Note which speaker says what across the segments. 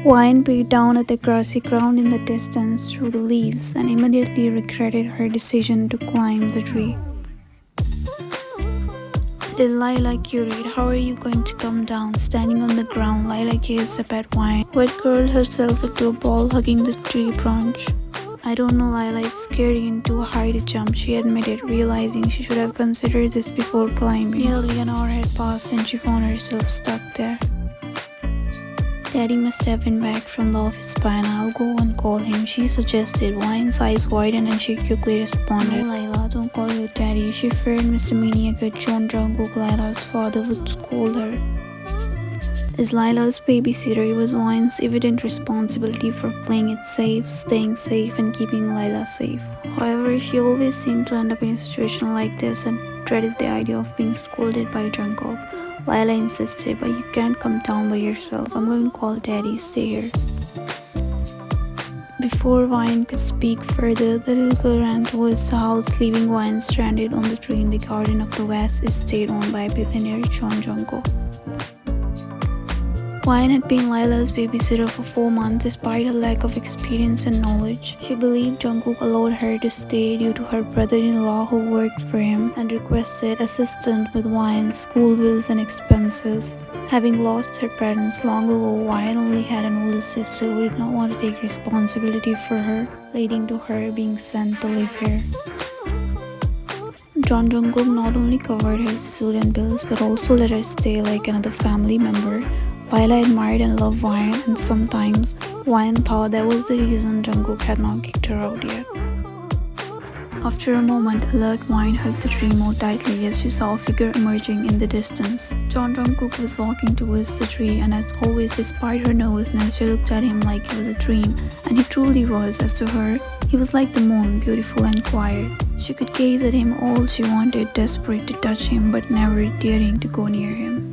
Speaker 1: Wine peered down at the grassy ground in the distance through the leaves and immediately regretted her decision to climb the tree. Little Lila queried, "How are you going to come down?" Standing on the ground, Lila gazed up at Wine, who had curled herself into a ball hugging the tree branch. "I don't know, Lila, it's scary and too high to jump," she admitted, realizing she should have considered this before climbing. Nearly an hour had passed and she found herself stuck there. "Daddy must have been back from the office by now. I'll go and call him," she suggested. Wine's eyes widened and she quickly responded, "No, Lila, don't call your daddy." She feared Mr. Maniac John Jungkook, Lila's father, would scold her. As Lila's babysitter, it was Wine's evident responsibility for playing it safe, staying safe, and keeping Lila safe. However, she always seemed to end up in a situation like this and dreaded the idea of being scolded by Jungkook. Lila insisted, "But you can't come down by yourself. I'm going to call Daddy. Stay here." Before Wine could speak further, the little girl ran towards the house, leaving Wine stranded on the tree in the garden of the West estate owned by billionaire John Jungkook. Wine had been Lila's babysitter for 4 months despite her lack of experience and knowledge. She believed Jungkook allowed her to stay due to her brother-in-law who worked for him and requested assistance with Wine's school bills and expenses. Having lost her parents long ago, Wine only had an older sister who did not want to take responsibility for her, leading to her being sent to live here. John Jungkook not only covered her student bills but also let her stay like another family member. Lila admired and loved Wine, and sometimes Wine thought that was the reason Jungkook had not kicked her out yet. After a moment, alert Wine hugged the tree more tightly as she saw a figure emerging in the distance. John Jungkook was walking towards the tree, and as always, despite her nervousness, she looked at him like it was a dream, and he truly was. As to her, he was like the moon, beautiful and quiet. She could gaze at him all she wanted, desperate to touch him but never daring to go near him.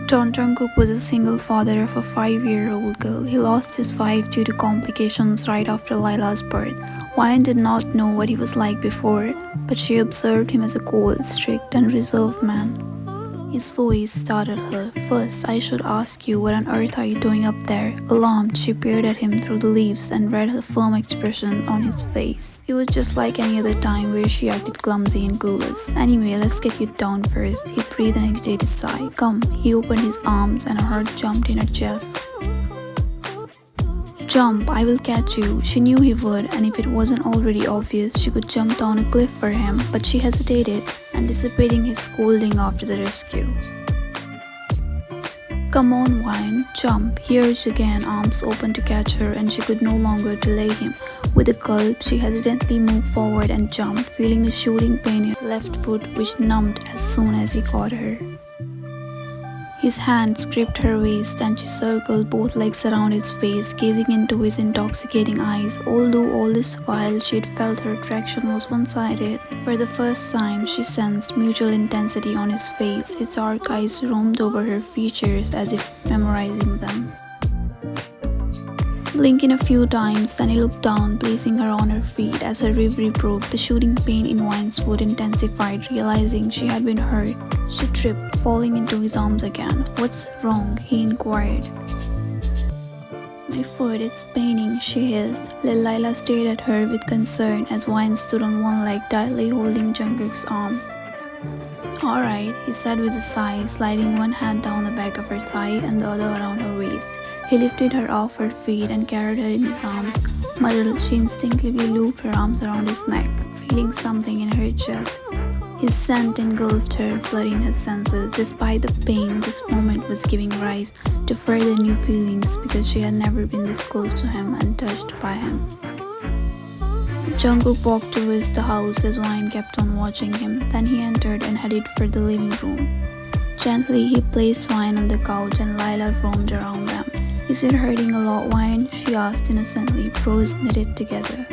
Speaker 1: John Jungkook was a single father of a 5-year-old girl. He lost his wife due to complications right after Lila's birth. Wine did not know what he was like before, but she observed him as a cold, strict, and reserved man. His voice startled her. "First, I should ask you, what on earth are you doing up there?" Alarmed, she peered at him through the leaves and read the firm expression on his face. It was just like any other time where she acted clumsy and clueless. "Anyway, let's get you down first." He breathed an agitated sigh. "Come." He opened his arms and her heart jumped in her chest. "Jump, I will catch you." She knew he would, and if it wasn't already obvious, she could jump down a cliff for him, but she hesitated, anticipating his scolding after the rescue. "Come on, Wine, jump." He urged again, arms open to catch her, and she could no longer delay him. With a gulp, she hesitantly moved forward and jumped, feeling a shooting pain in her left foot which numbed as soon as he caught her. His hands gripped her waist and she circled both legs around his face, gazing into his intoxicating eyes. Although all this while she had felt her attraction was one-sided, for the first time she sensed mutual intensity on his face. His dark eyes roamed over her features as if memorizing them. Blinking a few times, then he looked down, placing her on her feet. As her reverie broke, the shooting pain in Wine's foot intensified. Realizing she had been hurt, she tripped, falling into his arms again. "What's wrong?" he inquired. "My foot, it's paining," she hissed. Little Lila stared at her with concern as Wine stood on one leg, tightly holding Jungkook's arm. "Alright," he said with a sigh, sliding one hand down the back of her thigh and the other around her waist. He lifted her off her feet and carried her in his arms. Muddled, she instinctively looped her arms around his neck, feeling something in her chest. His scent engulfed her, blurring her senses. Despite the pain, this moment was giving rise to further new feelings because she had never been this close to him and touched by him. Jungkook walked towards the house as Wine kept on watching him. Then he entered and headed for the living room. Gently, he placed Wine on the couch and Lila roamed around them. "Is it hurting a lot, Wine?" she asked innocently, brows knitted together.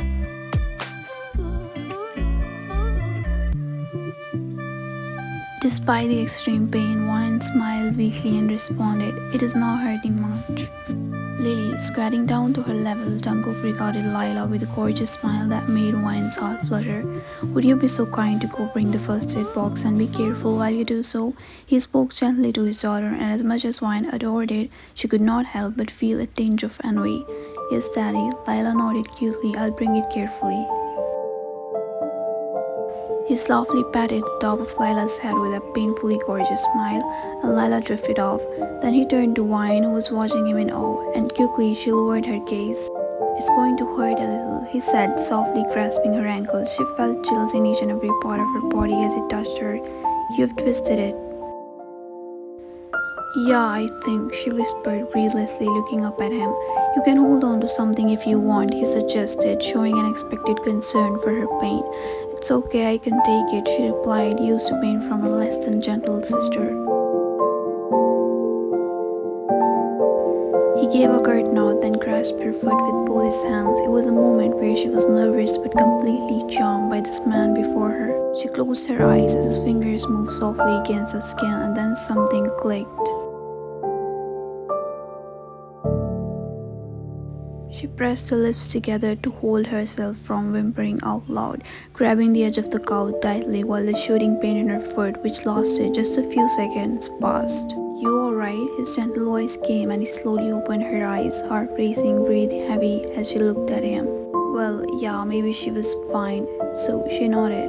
Speaker 1: Despite the extreme pain, Wine smiled weakly and responded, "It is not hurting much." Lily, squatting down to her level, Jungkook regarded Lila with a gorgeous smile that made Wyan's heart flutter. Would you be so kind to go bring the first aid box and be careful while you do so? He spoke gently to his daughter, and as much as Wyan adored it, she could not help but feel a tinge of envy. Yes, Daddy, Lila nodded cutely. I'll bring it carefully. He softly patted the top of Lila's head with a painfully gorgeous smile, and Lila drifted off. Then he turned to Wine, who was watching him in awe, and quickly she lowered her gaze. It's going to hurt a little, he said, softly grasping her ankle. She felt chills in each and every part of her body as he touched her. You've twisted it. Yeah, I think, she whispered breathlessly, looking up at him. You can hold on to something if you want, he suggested, showing unexpected concern for her pain. It's okay, I can take it, she replied, used to pain from her less than gentle sister. He gave a curt nod, then grasped her foot with both his hands. It was a moment where she was nervous but completely charmed by this man before her. She closed her eyes as his fingers moved softly against her skin, and then something clicked. She pressed her lips together to hold herself from whimpering out loud, grabbing the edge of the couch tightly while the shooting pain in her foot, which lasted just a few seconds, passed. You alright? His gentle voice came and he slowly opened her eyes, heart racing, breath heavy as she looked at him. Well, yeah, maybe she was fine, so she nodded.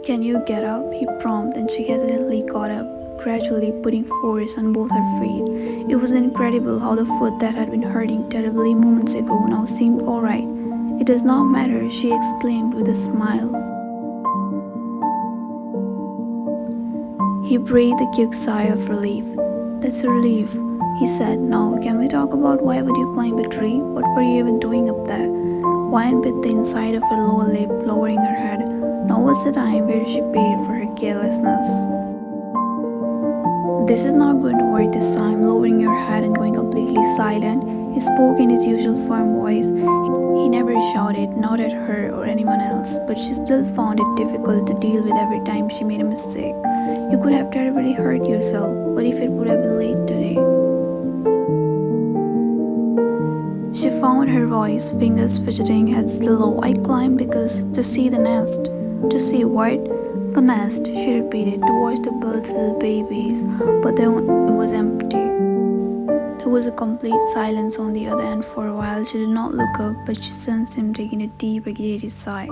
Speaker 1: Can you get up? He prompted, and she hesitantly got up, gradually putting force on both her feet. It was incredible how the foot that had been hurting terribly moments ago now seemed alright. It does not matter, she exclaimed with a smile. He breathed a quick sigh of relief. That's a relief, he said. Now, can we talk about why would you climb a tree? What were you even doing up there? Wine bit the inside of her lower lip, lowering her head. Now was the time where she paid for her carelessness. This is not going to work this time, lowering her head and going completely silent. He spoke in his usual firm voice. He never shouted, not at her or anyone else, but she still found it difficult to deal with every time she made a mistake. You could have terribly hurt yourself. What if it would have been late today? She found her voice, fingers fidgeting, head still low. I climbed because to see the nest. To see what? The nest, she repeated, to watch the birds' little babies, but then it was empty. There was a complete silence on the other end for a while. She did not look up, but she sensed him taking a deep, agitated sigh.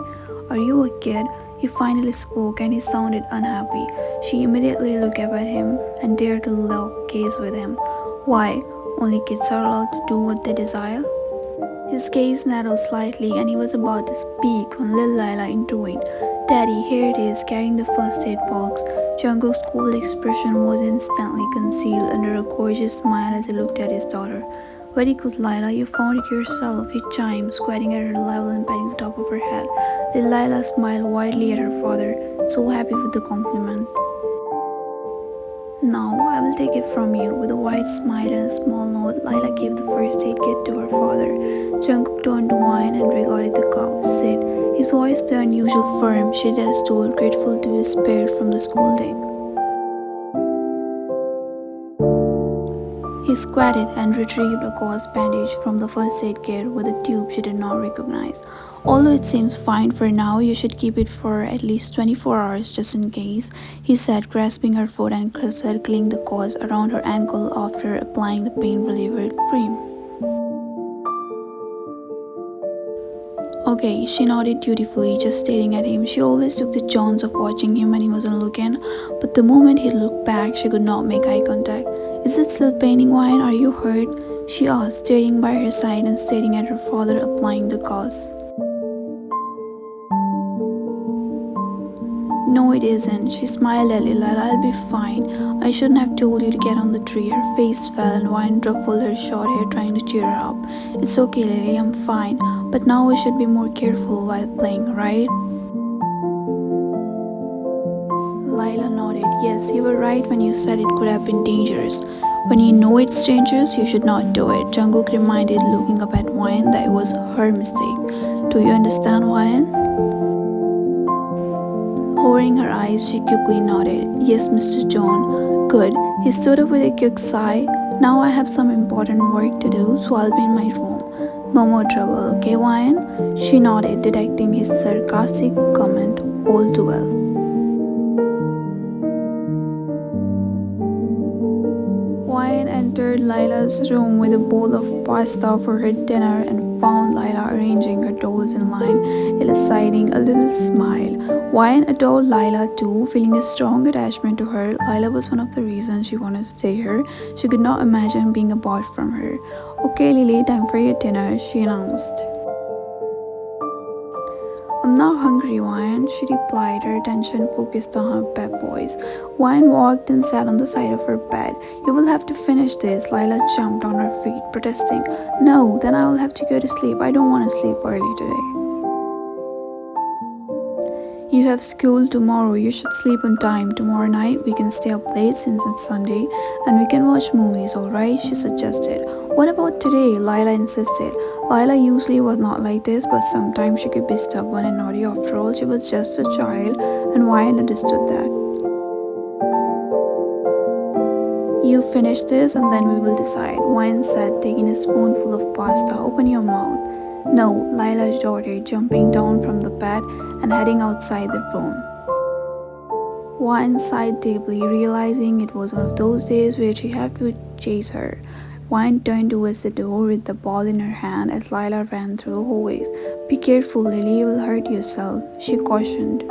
Speaker 1: Are you a kid? He finally spoke, and he sounded unhappy. She immediately looked up at him and dared to lock gaze with him. Why? Only kids are allowed to do what they desire? His gaze narrowed slightly, and he was about to speak when Lil Lila intervened. Daddy, here it is, carrying the first aid box. Jungkook's cold expression was instantly concealed under a gorgeous smile as he looked at his daughter. Very good, Lila, you found it yourself, he chimed, squatting at her level and patting the top of her head. Lil Lila smiled widely at her father, so happy with the compliment. Now, I will take it from you. With a wide smile and a small nod, Lila gave the first aid kit to her father. Jungkook turned to Wine and regarded the cow. Sit. His voice turned usual firm, she just told, grateful to be spared from the scolding. He squatted and retrieved a gauze bandage from the first aid kit with a tube she did not recognize. Although it seems fine for now, you should keep it for at least 24 hours just in case, he said, grasping her foot and circling the gauze around her ankle after applying the pain reliever cream. Okay, she nodded dutifully, just staring at him. She always took the chance of watching him when he wasn't looking, but the moment he looked back, she could not make eye contact. Is it still paining, Wine? Are you hurt? She asked, standing by her side and staring at her father applying the gauze. No, it isn't. She smiled at Lila. I'll be fine. I shouldn't have told you to get on the tree. Her face fell and Wine ruffled her short hair, trying to cheer her up. It's okay, Lily, I'm fine. But now we should be more careful while playing, right? Lila nodded. Yes, you were right when you said it could have been dangerous. When you know it's dangerous, you should not do it. Jungkook reminded, looking up at Wine, that it was her mistake. Do you understand, Wine? Lowering her eyes, she quickly nodded. Yes, Mr. John. Good. He stood up with a quick sigh. Now I have some important work to do, so I'll be in my room. No more trouble, okay, Wyan? She nodded, detecting his sarcastic comment all too well. Wyan entered Lila's room with a bowl of pasta for her dinner and found Lila arranging her dolls in line, eliciting a little smile. Wyan adored Lila too, feeling a strong attachment to her. Lila was one of the reasons she wanted to stay here. She could not imagine being apart from her. Okay, Lily, time for your dinner, she announced. I'm not hungry, Wyan, she replied, her attention focused on her pet boys. Wyan walked and sat on the side of her bed. You will have to finish this. Lila jumped on her feet, protesting. No, then I will have to go to sleep. I don't want to sleep early today. You have school tomorrow. You should sleep on time. Tomorrow night we can stay up late since it's Sunday and we can watch movies, alright? She suggested. What about today? Lila insisted. Lila usually was not like this, but sometimes she could be stubborn and naughty. After all, she was just a child, and Wyan understood that. You finish this and then we will decide, Wyan said, taking a spoonful of pasta. Open your mouth. No, Lila retorted, jumping down from the bed and heading outside the room. Wyan sighed deeply, realizing it was one of those days where she had to chase her. Wyan turned towards the door with the ball in her hand as Lila ran through the hallways. Be careful, Lily, you will hurt yourself, she cautioned.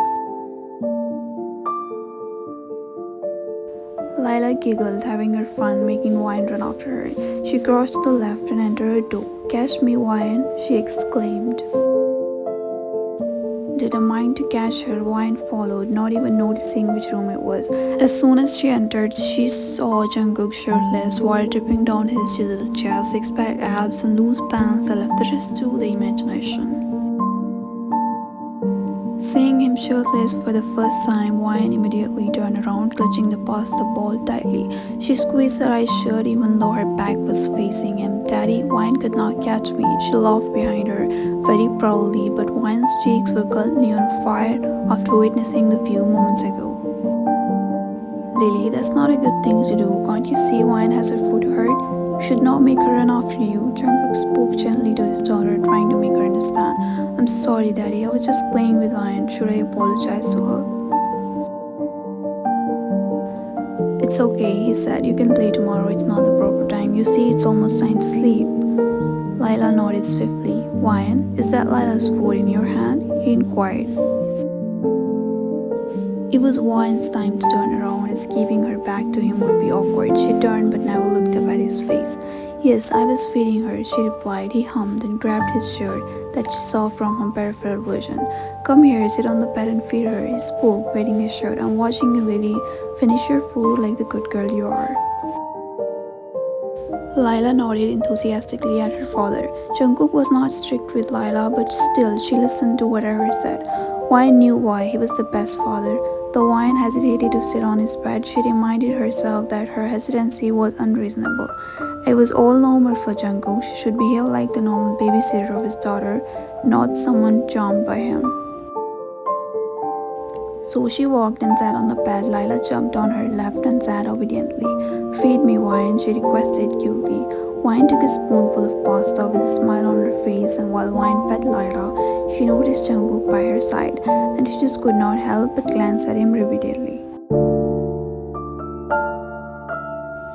Speaker 1: Lila giggled, having her fun making Wyan run after her. She crossed to the left and entered her door. Catch me, Wyan, she exclaimed. Determined to catch her, Wyan followed, not even noticing which room it was. As soon as she entered, she saw Jungkook shirtless, water dripping down his chiseled chest, six-pack abs and loose pants that left the rest to the imagination. Seeing him shirtless for the first time, Wyan immediately turned around, clutching the pasta ball tightly. She squeezed her eyes shut even though her back was facing him. Daddy, Wyan could not catch me, she laughed behind her, very proudly, but Wyan's cheeks were currently on fire after witnessing the view moments ago. Lily, that's not a good thing to do. Can't you see Wyan has her foot hurt? You should not make her run after you. Jungkook spoke gently to his daughter, trying to make her understand. I'm sorry, Daddy. I was just playing with Wyan. Should I apologize to her? It's okay, he said. You can play tomorrow. It's not the proper time. You see, it's almost time to sleep. Lila nodded swiftly. Wyan, is that Lila's foot in your hand? He inquired. It was Wyan's time to turn around, as keeping her back to him would be awkward. She turned but never looked up at his face. Yes, I was feeding her, she replied. He hummed and grabbed his shirt that she saw from her peripheral vision. Come here, sit on the bed and feed her, he spoke, wetting his shirt. I'm watching you, Lily. Finish your food like the good girl you are. Lila nodded enthusiastically at her father. Jungkook was not strict with Lila, but still she listened to whatever he said. Wyan knew why. He was the best father. Though Wyan hesitated to sit on his bed, she reminded herself that her hesitancy was unreasonable. It was all normal for Jungkook. She should behave like the normal babysitter of his daughter, not someone charmed by him. So she walked and sat on the bed. Lila jumped on her left and sat obediently. Feed me, Wyan, she requested cutely. Wyan took a spoonful of pasta with a smile on her face, and while Wyan fed Lila, she noticed Jungkook by her side, and she just could not help but glance at him repeatedly.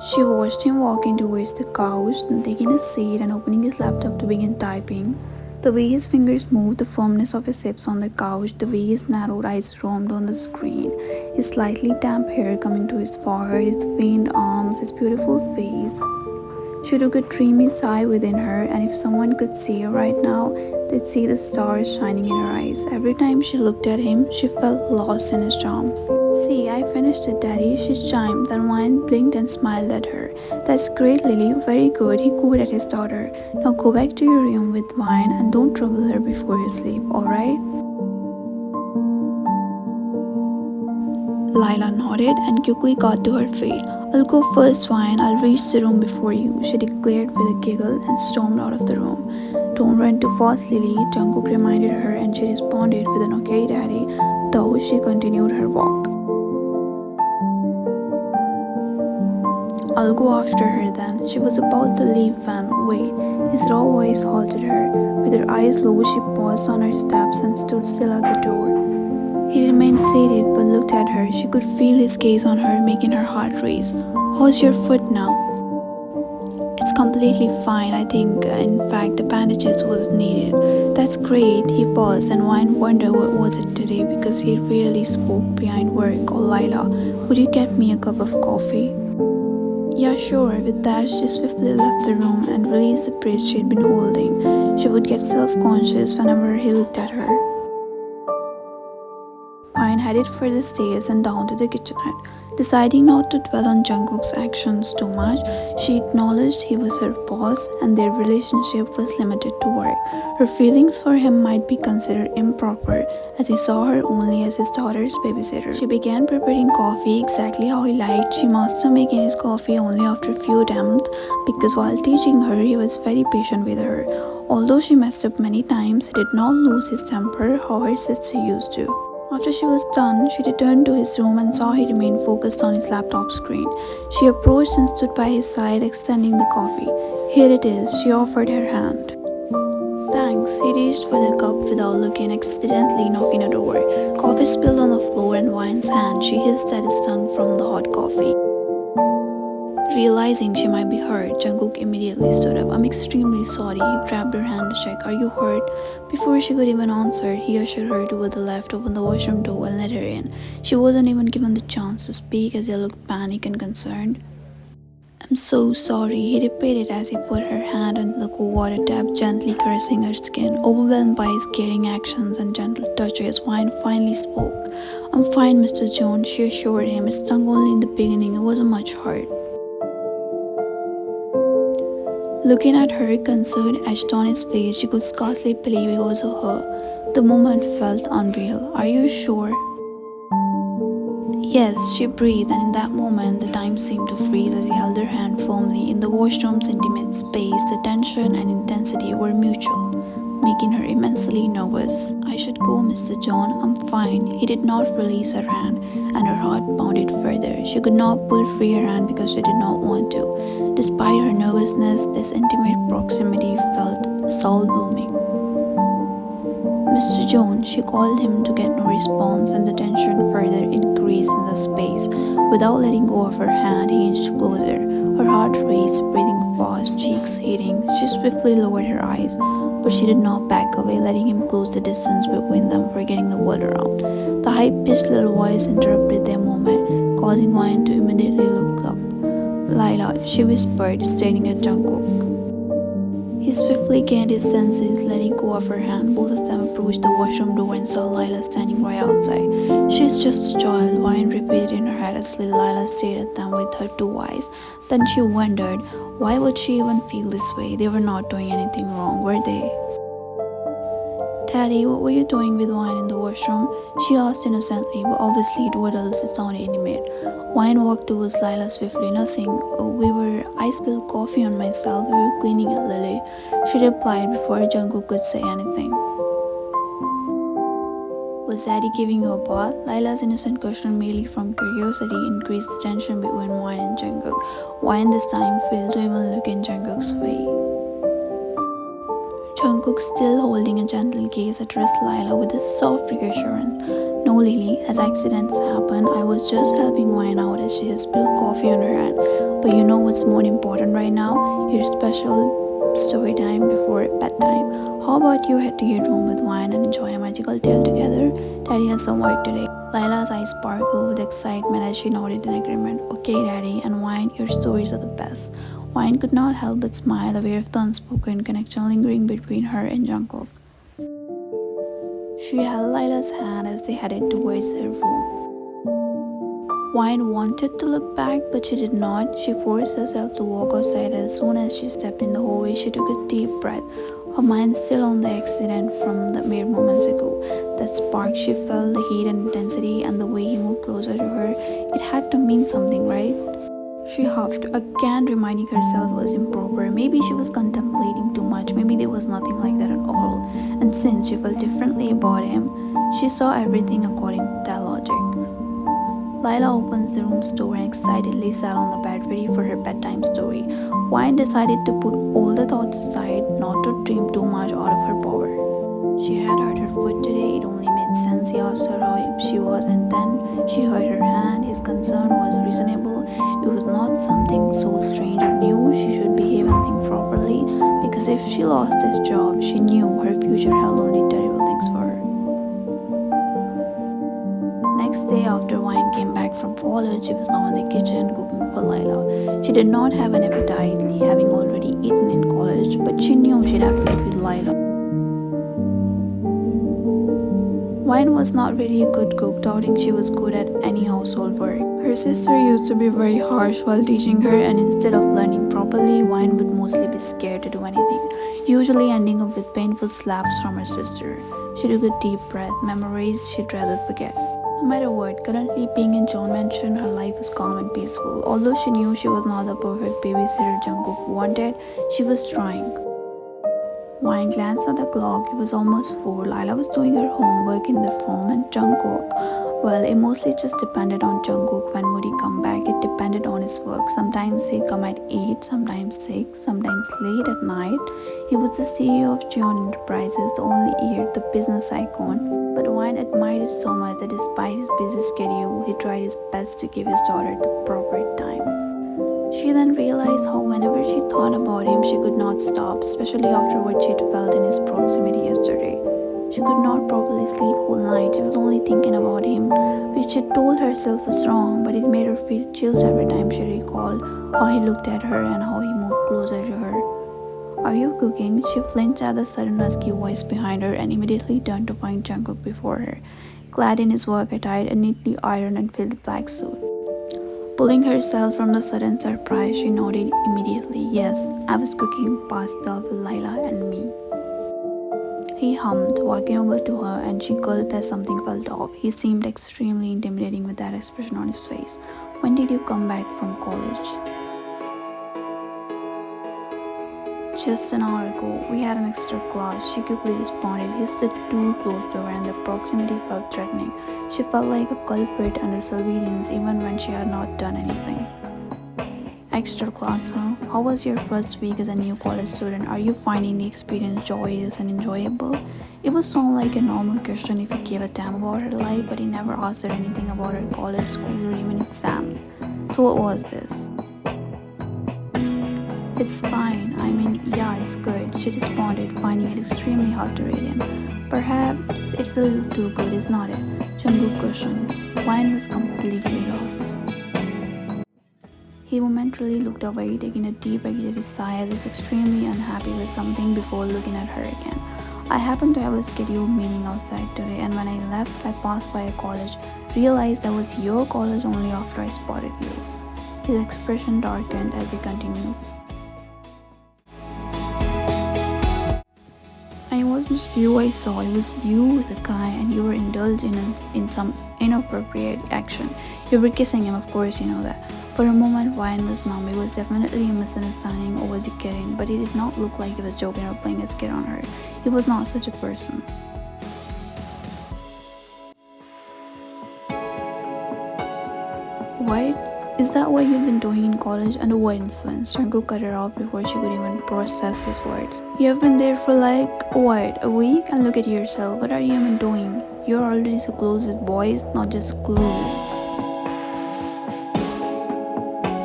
Speaker 1: She watched him walking towards the couch, then taking a seat and opening his laptop to begin typing. The way his fingers moved, the firmness of his hips on the couch, the way his narrowed eyes roamed on the screen, his slightly damp hair coming to his forehead, his veined arms, his beautiful face. She took a dreamy sigh within her, and if someone could see her right now, they'd see the stars shining in her eyes. Every time she looked at him, she felt lost in his charm. See, I finished it, Daddy, she chimed. Then Wyan blinked and smiled at her. That's great, Lily, very good, he cooed at his daughter. Now go back to your room with Wyan and don't trouble her before you sleep, alright? Lila nodded and quickly got to her feet. I'll go first, Wyan. I'll reach the room before you, she declared with a giggle and stormed out of the room. Don't run too fast, Lily, Jungkook reminded her, and she responded with an okay, Daddy, though she continued her walk. I'll go after her then. She was about to leave when, wait, his raw voice halted her. With her eyes low, she paused on her steps and stood still at the door. He remained seated but looked at her. She could feel his gaze on her, making her heart race. How's your foot now? It's completely fine. I think, in fact, the bandages was needed. That's great. He paused and Wine wondered what was it today because he rarely spoke behind work. Or Lila, would you get me a cup of coffee? Yeah, sure. With that, she swiftly left the room and released the bridge she had been holding. She would get self-conscious whenever he looked at her. Wine headed for the stairs and down to the kitchenette. Deciding not to dwell on Jungkook's actions too much, she acknowledged he was her boss and their relationship was limited to work. Her feelings for him might be considered improper as he saw her only as his daughter's babysitter. She began preparing coffee exactly how he liked. She mastered making his coffee only after a few attempts because while teaching her, he was very patient with her. Although she messed up many times, he did not lose his temper how her sister used to. After she was done, she returned to his room and saw he remained focused on his laptop screen. She approached and stood by his side, extending the coffee. Here it is, she offered her hand. Thanks. He reached for the cup without looking, accidentally knocking it over. Coffee spilled on the floor in Wine's hand. She hissed at his tongue from the hot coffee. Realizing she might be hurt, Jungkook immediately stood up. I'm extremely sorry. He grabbed her hand to check. Are you hurt? Before she could even answer, he ushered her to the left, opened the washroom door and let her in. She wasn't even given the chance to speak as he looked panicked and concerned. I'm so sorry, he repeated as he put her hand under the cool water tap, gently caressing her skin. Overwhelmed by his caring actions and gentle touches, Wine finally spoke. I'm fine, Mr. Jones, she assured him. It stung only in the beginning, it wasn't much hurt. Looking at her, concern etched on his face. She could scarcely believe it was her. The moment felt unreal. Are you sure? Yes, she breathed, and in that moment, the time seemed to freeze as he held her hand firmly. In the washroom's intimate space, the tension and intensity were mutual, making her immensely nervous. I should go, Mr. John. I'm fine. He did not release her hand, and her heart pounded further. She could not pull free her hand because she did not want to. Despite her nervousness, this intimate proximity felt soul-blooming. Mr. Jones, she called him to get no response, and the tension further increased in the space. Without letting go of her hand, he inched closer. Her heart raced, breathing fast, cheeks heating. She swiftly lowered her eyes, but she did not back away, letting him close the distance between them, forgetting the world around. The high-pitched little voice interrupted their moment, causing Wine to immediately look up. Lila, she whispered, staring at Jungkook. He swiftly gained his senses, letting go of her hand. Both of them approached the washroom door and saw Lila standing right outside. She's just a child, Wine repeated in her head as little Lila stared at them with her two eyes. Then she wondered, why would she even feel this way? They were not doing anything wrong, were they? Daddy, what were you doing with Wine in the washroom? She asked innocently, but obviously what else sounded intimate. Wine walked towards Lila swiftly. Nothing. I spilled coffee on myself. We were cleaning it, Lily. She replied before Jungkook could say anything. Was Daddy giving you a bath? Lila's innocent question, merely from curiosity, increased the tension between Wine and Jungkook. Wine this time failed to even look in Jungkook's way. Jungkook, still holding a gentle gaze, addressed Lila with a soft reassurance. No, Lily, as accidents happen, I was just helping Wine out as she has spilled coffee on her hand. But you know what's more important right now? Your special story time before bedtime. How about you head to your room with Wine and enjoy a magical tale together? Daddy has some work today. Lila's eyes sparkled with excitement as she nodded in agreement. Okay, Daddy, and Wine, your stories are the best. Wine could not help but smile, aware of the unspoken connection lingering between her and Jungkook. She held Lila's hand as they headed towards her room. Wine wanted to look back, but she did not. She forced herself to walk outside. As soon as she stepped in the hallway, she took a deep breath, her mind still on the accident from the mere moments ago. That spark, she felt the heat and intensity, and the way he moved closer to her, it had to mean something, right? She huffed, again reminding herself it was improper. Maybe she was contemplating too much. Maybe there was nothing like that at all. And since she felt differently about him, she saw everything according to that logic. Lila opens the room's door and excitedly sat on the bed ready for her bedtime story. Wine decided to put all the thoughts aside, not to dream too much out of her power. She had hurt her foot today, it only made sense. He asked her how she was, and then she hurt her hand. His concern was reasonable. It was not something so strange or new. She should behave and think properly, because if she lost this job, she knew her future held only terrible things for her. Next day, after Wine came back from college, she was now in the kitchen cooking for Lila. She did not have an appetite, having already eaten in college, but she knew she'd have to eat with Lila. Wine was not really a good cook, doubting she was good at any household work. Her sister used to be very harsh while teaching her, and instead of learning properly, Wine would mostly be scared to do anything, usually ending up with painful slaps from her sister. She took a deep breath. Memories she'd rather forget. No matter what, currently being in John Mansion, her life was calm and peaceful. Although she knew she was not the perfect babysitter Jungkook wanted, she was trying. Wine glanced at the clock. It was almost 4. Lila was doing her homework in the room, and Jungkook, well, it mostly just depended on Jungkook. When would he come back? It depended on his work. Sometimes he'd come at 8, sometimes 6, sometimes late at night. He was the CEO of Jeon Enterprises, the only heir, the business icon. But Wine admired it so much that despite his busy schedule, he tried his best to give his daughter the proper time. She then realized how whenever she thought about him, she could not stop, especially after what she had felt in his proximity yesterday. She could not properly sleep all night. She was only thinking about him, which she told herself was wrong, but it made her feel chills every time she recalled how he looked at her and how he moved closer to her. "Are you cooking?" She flinched at the sudden husky voice behind her and immediately turned to find Jungkook before her, clad in his work attire, a neatly ironed and filled black suit. Pulling herself from the sudden surprise, she nodded immediately. "Yes, I was cooking pasta with Lila and me." He hummed, walking over to her, and she gulped as something fell off. He seemed extremely intimidating with that expression on his face. "When did you come back from college?" "Just an hour ago. We had an extra class," she quickly responded. He stood too close to her and the proximity felt threatening. She felt like a culprit under surveillance even when she had not done anything. "Extra class, huh? How was your first week as a new college student? Are you finding the experience joyous and enjoyable?" It would sound like a normal question if he gave a damn about her life, but he never asked her anything about her college, school, or even exams. So what was this? "It's fine. I mean, yeah, it's good," she responded, finding it extremely hard to read him. "Perhaps it's a little too good, is not it?" Jungkook questioned. Wine was completely lost. He momentarily looked away, taking a deep exhaled sigh as if extremely unhappy with something before looking at her again. "I happened to have a scheduled meeting outside today, and when I left, I passed by a college, realized that was your college only after I spotted you." His expression darkened as he continued. "And it wasn't just you I saw, it was you with a guy, and you were indulging in some inappropriate action. You were kissing him, of course, you know that." For a moment, Wine was numb. It was definitely a misunderstanding, or was he kidding? But it did not look like he was joking or playing a skit on her. He was not such a person. "What? Is that what you've been doing in college? Under what influence?" Jungkook cut her off before she could even process his words. "You have been there for like, what, a week? And look at yourself. What are you even doing? You're already so close with boys, not just close."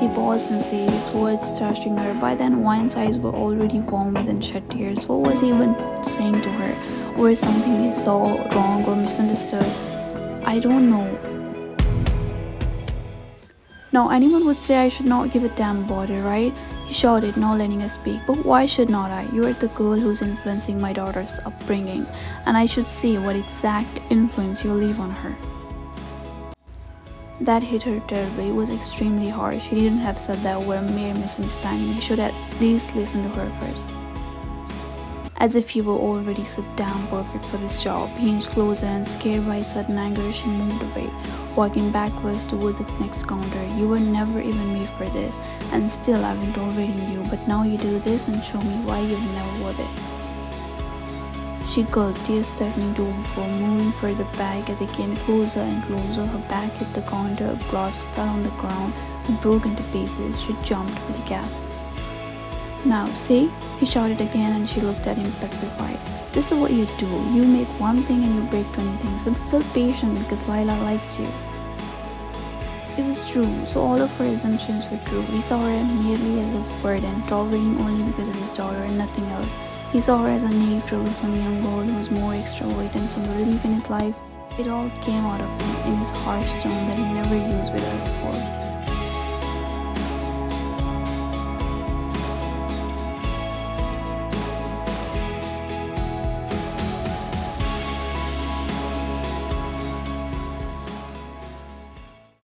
Speaker 1: He paused and said, his words thrashing her. By then, Wine's eyes were already warm and shed tears. What was he even saying to her? Or something he saw wrong or misunderstood? "I don't know." "Now, anyone would say I should not give a damn about it, right?" He shouted, not letting her speak. "But why should not I? You are the girl who's influencing my daughter's upbringing, and I should see what exact influence you leave on her." That hit her terribly. It was extremely harsh. He didn't have said that over a mere misunderstanding. He should at least listen to her first. As if he were already so damn perfect for this job. He inched closer, and scared by sudden anger, she moved away, walking backwards toward the next counter. "You were never even made for this, and still I've been tolerating you, but now you do this and show me why you're never worth it." She gulped, tears threatening to overflow, moving further back as he came closer and closer. Her back hit the counter, a glass fell on the ground and broke into pieces. She jumped with a gasp. "Now, see?" he shouted again, and she looked at him petrified. "This is what you do. You make one thing and you break 20 things. I'm still patient because Lila likes you." It was true, so all of her assumptions were true. He saw her merely as a burden, tolerating only because of his daughter and nothing else. He saw her as a naive, troublesome young girl who was more extrovert than some relief in his life. It all came out of him in his harsh tone that he never used with her before.